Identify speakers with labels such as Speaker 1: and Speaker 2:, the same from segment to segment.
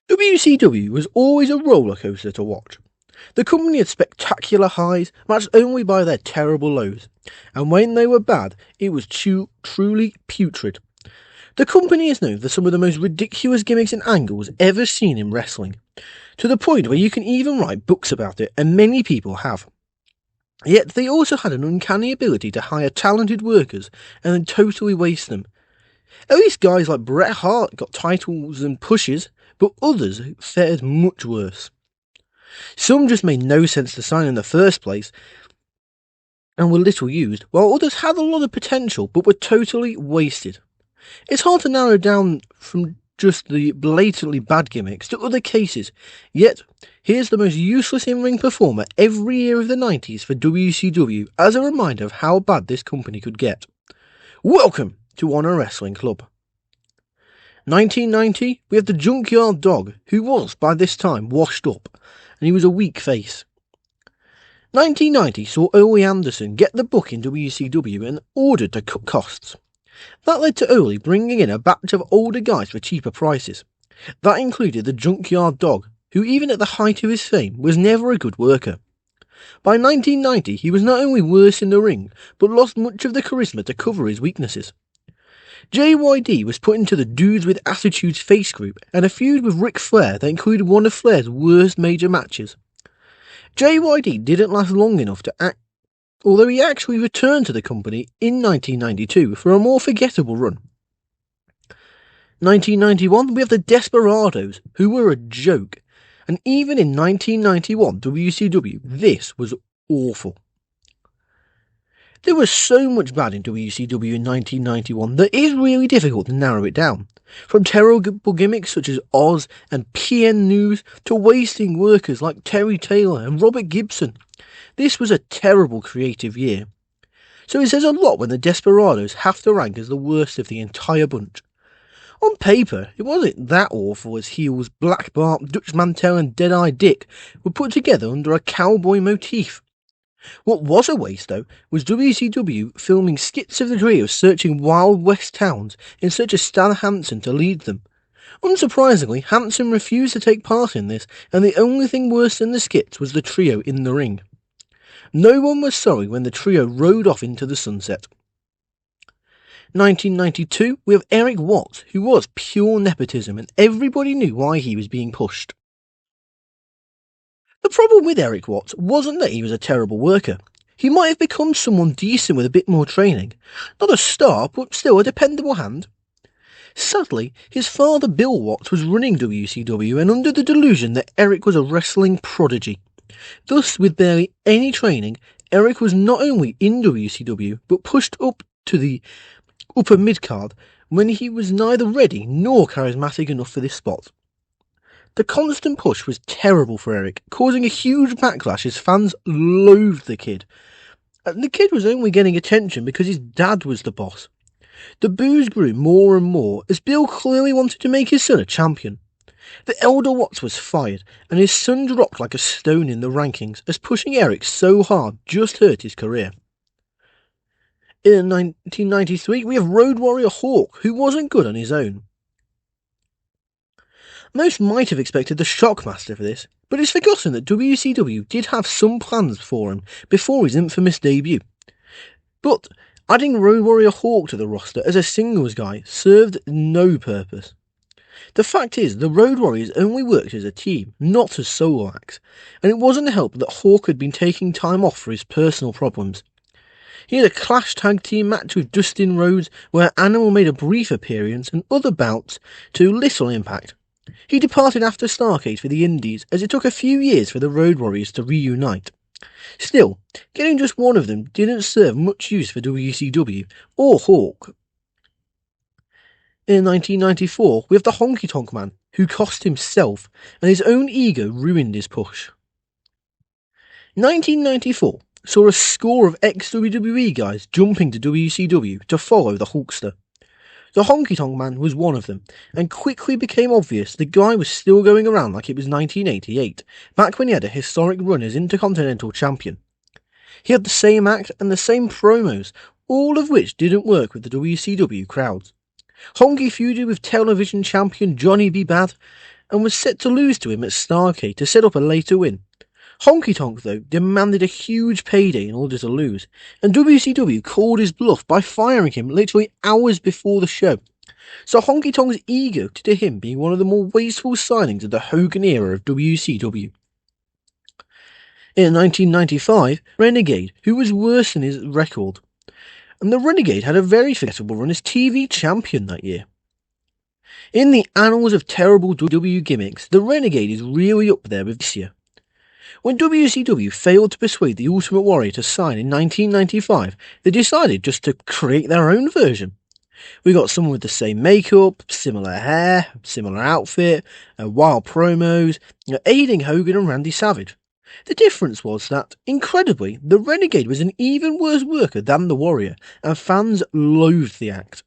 Speaker 1: WCW was always a roller coaster to watch. The company had spectacular highs, matched only by their terrible lows, and when they were bad, it was truly putrid. The company is known for some of the most ridiculous gimmicks and angles ever seen in wrestling, to the point where you can even write books about it, and many people have. Yet they also had an uncanny ability to hire talented workers and then totally waste them. At least guys like Bret Hart got titles and pushes, but others fared much worse. Some just made no sense to sign in the first place and were little used, while others had a lot of potential but were totally wasted. It's hard to narrow down from just the blatantly bad gimmicks to other cases, yet here's the most useless in-ring performer every year of the 90s for WCW as a reminder of how bad this company could get. Welcome to Honor Wrestling Club. 1990, we have the Junkyard Dog, who was by this time washed up, and he was a weak face. 1990 saw Ole Anderson get the book in WCW and ordered to cut costs. That led to Ole bringing in a batch of older guys for cheaper prices. That included the Junkyard Dog, who even at the height of his fame was never a good worker. By 1990 he was not only worse in the ring, but lost much of the charisma to cover his weaknesses. JYD was put into the Dudes with Attitudes face group and a feud with Ric Flair that included one of Flair's worst major matches. JYD didn't last long enough to act, although he actually returned to the company in 1992 for a more forgettable run. 1991, we have the Desperados, who were a joke, and even in 1991 WCW, this was awful. There was so much bad in WCW in 1991 that it is really difficult to narrow it down. From terrible gimmicks such as Oz and PN News to wasting workers like Terry Taylor and Robert Gibson. This was a terrible creative year. So it says a lot when the Desperados have to rank as the worst of the entire bunch. On paper, it wasn't that awful as heels Black Bart, Dutch Mantel and Deadeye Dick were put together under a cowboy motif. What was a waste, though, was WCW filming skits of the trio searching Wild West towns in search of Stan Hansen to lead them. Unsurprisingly, Hansen refused to take part in this, and the only thing worse than the skits was the trio in the ring. No one was sorry when the trio rode off into the sunset. 1992, we have Eric Watts, who was pure nepotism, and everybody knew why he was being pushed. The problem with Eric Watts wasn't that he was a terrible worker. He might have become someone decent with a bit more training. Not a star, but still a dependable hand. Sadly, his father Bill Watts was running WCW and under the delusion that Eric was a wrestling prodigy. Thus, with barely any training, Eric was not only in WCW, but pushed up to the upper mid-card when he was neither ready nor charismatic enough for this spot. The constant push was terrible for Eric, causing a huge backlash as fans loathed the kid. And the kid was only getting attention because his dad was the boss. The boos grew more and more as Bill clearly wanted to make his son a champion. The elder Watts was fired, and his son dropped like a stone in the rankings as pushing Eric so hard just hurt his career. In 1993, we have Road Warrior Hawk, who wasn't good on his own. Most might have expected the Shockmaster for this, but it's forgotten that WCW did have some plans for him before his infamous debut. But adding Road Warrior Hawk to the roster as a singles guy served no purpose. The fact is, the Road Warriors only worked as a team, not as solo acts, and it wasn't a help that Hawk had been taking time off for his personal problems. He had a Clash tag team match with Dustin Rhodes where Animal made a brief appearance and other bouts to little impact. He departed after Starrcade for the Indies as it took a few years for the Road Warriors to reunite. Still, getting just one of them didn't serve much use for WCW or Hawk. In 1994, we have the Honky Tonk Man, who cost himself, and his own ego ruined his push. 1994 saw a score of ex-WWE guys jumping to WCW to follow the Hulkster. The Honky Tonk Man was one of them, and quickly became obvious the guy was still going around like it was 1988, back when he had a historic run as Intercontinental Champion. He had the same act and the same promos, all of which didn't work with the WCW crowds. Honky feuded with television champion Johnny B. Bad, and was set to lose to him at Starrcade to set up a later win. Honky Tonk, though, demanded a huge payday in order to lose, and WCW called his bluff by firing him literally hours before the show. So Honky Tonk's ego to him being one of the more wasteful signings of the Hogan era of WCW. In 1995, Renegade, who was worse than his record, and the Renegade had a very forgettable run as TV champion that year. In the annals of terrible WWE gimmicks, the Renegade is really up there with this year. When WCW failed to persuade the Ultimate Warrior to sign in 1995, they decided just to create their own version. We got someone with the same makeup, similar hair, similar outfit, wild promos, aiding Hogan and Randy Savage. The difference was that, incredibly, the Renegade was an even worse worker than the Warrior, and fans loathed the act.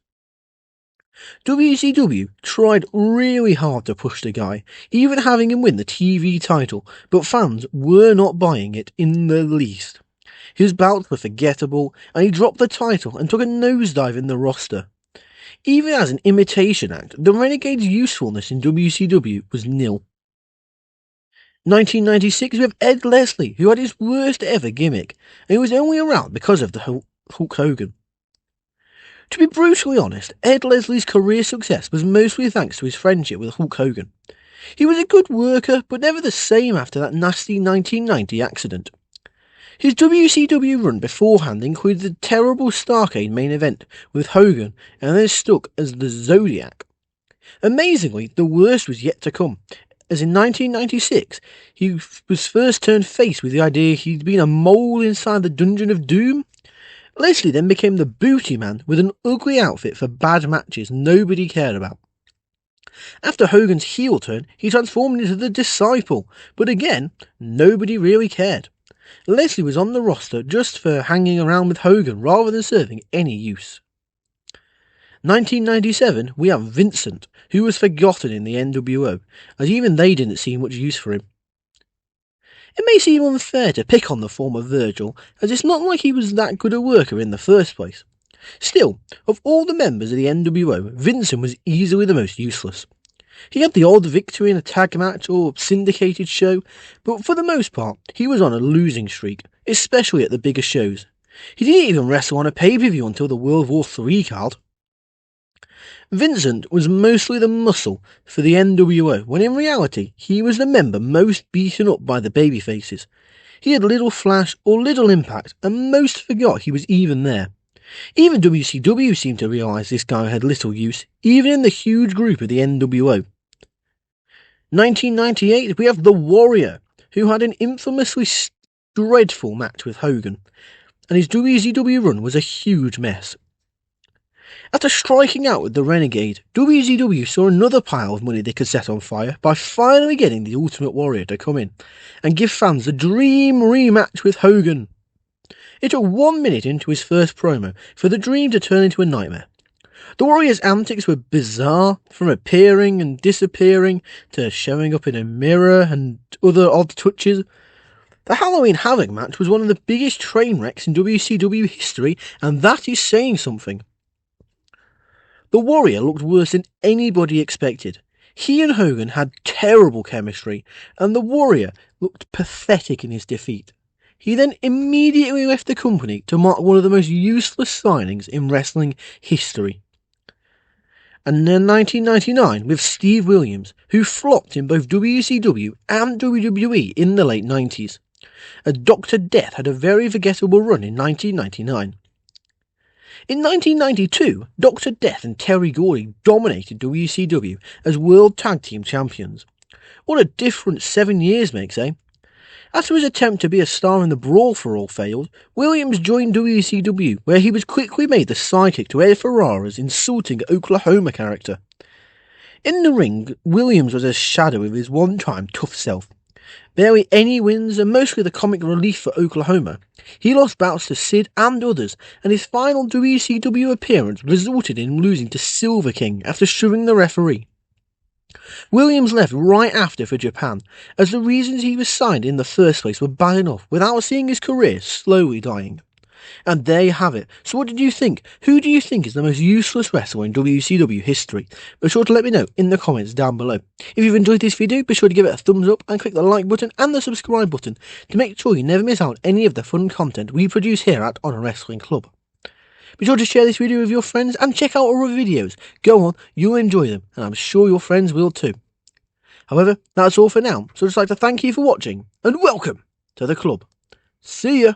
Speaker 1: WCW tried really hard to push the guy, even having him win the TV title, but fans were not buying it in the least. His bouts were forgettable, and he dropped the title and took a nosedive in the roster. Even as an imitation act, the Renegade's usefulness in WCW was nil. 1996, we have Ed Leslie, who had his worst ever gimmick, and he was only around because of the Hulk Hogan. To be brutally honest, Ed Leslie's career success was mostly thanks to his friendship with Hulk Hogan. He was a good worker, but never the same after that nasty 1990 accident. His WCW run beforehand included the terrible Starrcade main event with Hogan, and then stuck as the Zodiac. Amazingly, the worst was yet to come, as in 1996, he was first turned face with the idea he'd been a mole inside the Dungeon of Doom. Leslie then became the Booty Man with an ugly outfit for bad matches nobody cared about. After Hogan's heel turn, he transformed into the Disciple, but again, nobody really cared. Leslie was on the roster just for hanging around with Hogan rather than serving any use. 1997, we have Vincent, who was forgotten in the NWO, as even they didn't see much use for him. It may seem unfair to pick on the former Virgil, as it's not like he was that good a worker in the first place. Still, of all the members of the NWO, Vincent was easily the most useless. He had the odd victory in a tag match or syndicated show, but for the most part, he was on a losing streak, especially at the bigger shows. He didn't even wrestle on a pay-per-view until the World War III card. Vincent was mostly the muscle for the NWO, when in reality he was the member most beaten up by the babyfaces. He had little flash or little impact, and most forgot he was even there. Even WCW seemed to realise this guy had little use, even in the huge group of the NWO. 1998, we have The Warrior, who had an infamously dreadful match with Hogan, and his WCW run was a huge mess. After striking out with the Renegade, WCW saw another pile of money they could set on fire by finally getting the Ultimate Warrior to come in and give fans the dream rematch with Hogan. It took 1 minute into his first promo for the dream to turn into a nightmare. The Warrior's antics were bizarre, from appearing and disappearing to showing up in a mirror and other odd touches. The Halloween Havoc match was one of the biggest train wrecks in WCW history, and that is saying something. The Warrior looked worse than anybody expected. He and Hogan had terrible chemistry, and the Warrior looked pathetic in his defeat. He then immediately left the company to mark one of the most useless signings in wrestling history. And in 1999, with Steve Williams, who flopped in both WCW and WWE in the late 90s. Dr. Death had a very forgettable run in 1999. In 1992, Dr. Death and Terry Gordy dominated WCW as World Tag Team Champions. What a difference 7 years makes, eh? After his attempt to be a star in the Brawl for All failed, Williams joined WCW, where he was quickly made the sidekick to Ed Ferrara's insulting Oklahoma character. In the ring, Williams was a shadow of his one-time tough self. Barely any wins and mostly the comic relief for Oklahoma. He lost bouts to Sid and others, and his final WCW appearance resulted in losing to Silver King after shoving the referee. Williams left right after for Japan, as the reasons he was signed in the first place were bad enough without seeing his career slowly dying. And there you have it. So what did you think? Who do you think is the most useless wrestler in WCW history? Be sure to let me know in the comments down below. If you've enjoyed this video, be sure to give it a thumbs up and click the like button and the subscribe button to make sure you never miss out on any of the fun content we produce here at Honor Wrestling Club. Be sure to share this video with your friends and check out our other videos. Go on, you'll enjoy them, and I'm sure your friends will too. However, that's all for now, so I'd just like to thank you for watching, and welcome to the club. See ya!